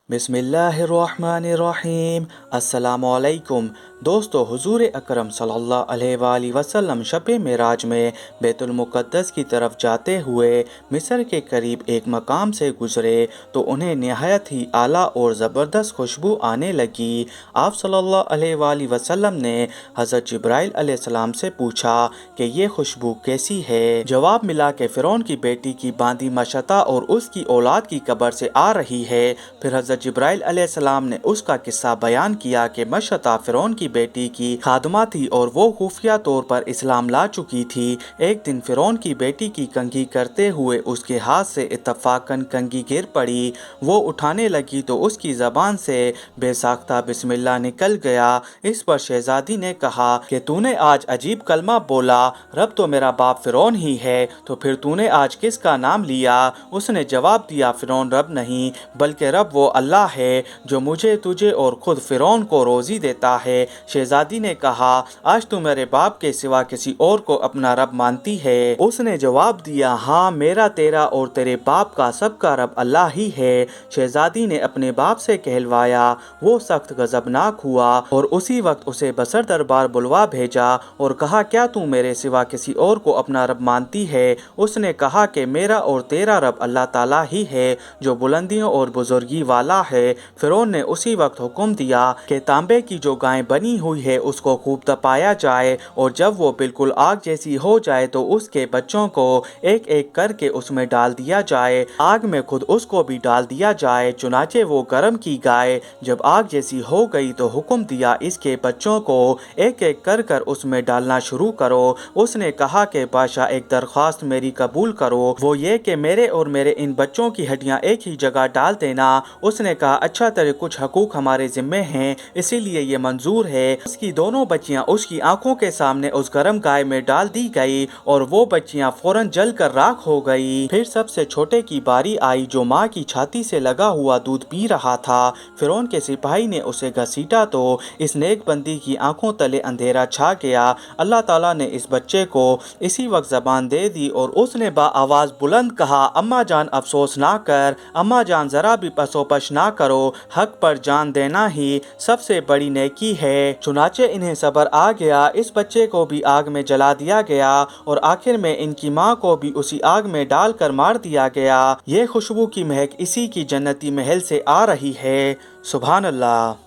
بسم اللہ الرحمن الرحیم۔ السلام علیکم دوستو، حضور اکرم صلی اللہ علیہ وآلہ وسلم شب معراج میں بیت المقدس کی طرف جاتے ہوئے مصر کے قریب ایک مقام سے گزرے تو انہیں نہایت ہی اعلیٰ اور زبردست خوشبو آنے لگی۔ آپ صلی اللہ علیہ وآلہ وسلم نے حضرت جبرائیل علیہ السلام سے پوچھا کہ یہ خوشبو کیسی ہے؟ جواب ملا کہ فرعون کی بیٹی کی باندی مشطہ اور اس کی اولاد کی قبر سے آ رہی ہے۔ پھر حضرت جبرائیل علیہ السلام نے اس کا قصہ بیان کیا کہ مشطہ فرعون کی بیٹی کی خادمہ تھی اور وہ خفیہ طور پر اسلام لا چکی تھی۔ ایک دن فرعون کی بیٹی کی کنگھی کرتے ہوئے اس کے ہاتھ سے اتفاقاً کنگھی گر پڑی۔ وہ اٹھانے لگی تو اس کی زبان سے بے ساختہ بسم اللہ نکل گیا۔ اس پر شہزادی نے کہا کہ تو نے آج عجیب کلمہ بولا، رب تو میرا باپ فرعون ہی ہے، تو پھر تو نے آج کس کا نام لیا؟ اس نے جواب دیا، فرعون رب نہیں بلکہ رب وہ اللہ ہے جو مجھے، تجھے اور خود فرعون کو روزی دیتا ہے۔ شہزادی نے کہا، آج تو میرے باپ کے سوا کسی اور کو اپنا رب مانتی ہے؟ اس نے جواب دیا، ہاں، میرا، تیرا اور تیرے باپ کا سب کا رب اللہ ہی ہے۔ شہزادی نے اپنے باپ سے کہلوایا۔ وہ سخت غضبناک ہوا اور اسی وقت اسے بصر دربار بلوا بھیجا اور کہا، کیا تو میرے سوا کسی اور کو اپنا رب مانتی ہے؟ اس نے کہا کہ میرا اور تیرا رب اللہ تعالیٰ ہی ہے جو بلندیوں اور بزرگی والا ہے۔ فرعون نے اسی وقت حکم دیا کہ تانبے کی جو گائے بنی ہوئی ہے اس کو خوب تپایا جائے، اور جب وہ بالکل آگ جیسی ہو جائے تو اس کے بچوں کو ایک ایک کر کے اس میں ڈال دیا جائے، آگ میں خود اس کو بھی ڈال دیا جائے۔ چنانچہ وہ گرم کی گائے جب آگ جیسی ہو گئی تو حکم دیا، اس کے بچوں کو ایک ایک کر کر اس میں ڈالنا شروع کرو۔ اس نے کہا کہ بادشاہ، ایک درخواست میری قبول کرو، وہ یہ کہ میرے اور میرے ان بچوں کی ہڈیاں ایک ہی جگہ ڈال دینا۔ اس نے کہا، اچھا، تیرے کچھ حقوق ہمارے ذمے ہیں، اسی لیے یہ منظور ہے۔ اس کی دونوں بچیاں اس کی آنکھوں کے سامنے اس گرم گائے میں ڈال دی گئی اور وہ بچیاں فوراً جل کر راکھ ہو گئی۔ پھر سب سے چھوٹے کی باری آئی جو ماں کی چھاتی سے لگا ہوا دودھ پی رہا تھا۔ فرعون کے سپاہی نے اسے گھسیٹا تو اس نیک بندی کی آنکھوں تلے اندھیرا چھا گیا۔ اللہ تعالیٰ نے اس بچے کو اسی وقت زبان دے دی اور اس نے با آواز بلند کہا، اماں جان افسوس نہ کر، اماں جان ذرا بھی پسوپش نہ کرو، حق پر جان دینا ہی سب سے بڑی نیکی ہے۔ چنانچہ انہیں صبر آ گیا، اس بچے کو بھی آگ میں جلا دیا گیا اور آخر میں ان کی ماں کو بھی اسی آگ میں ڈال کر مار دیا گیا۔ یہ خوشبو کی مہک اسی کی جنتی محل سے آ رہی ہے۔ سبحان اللہ۔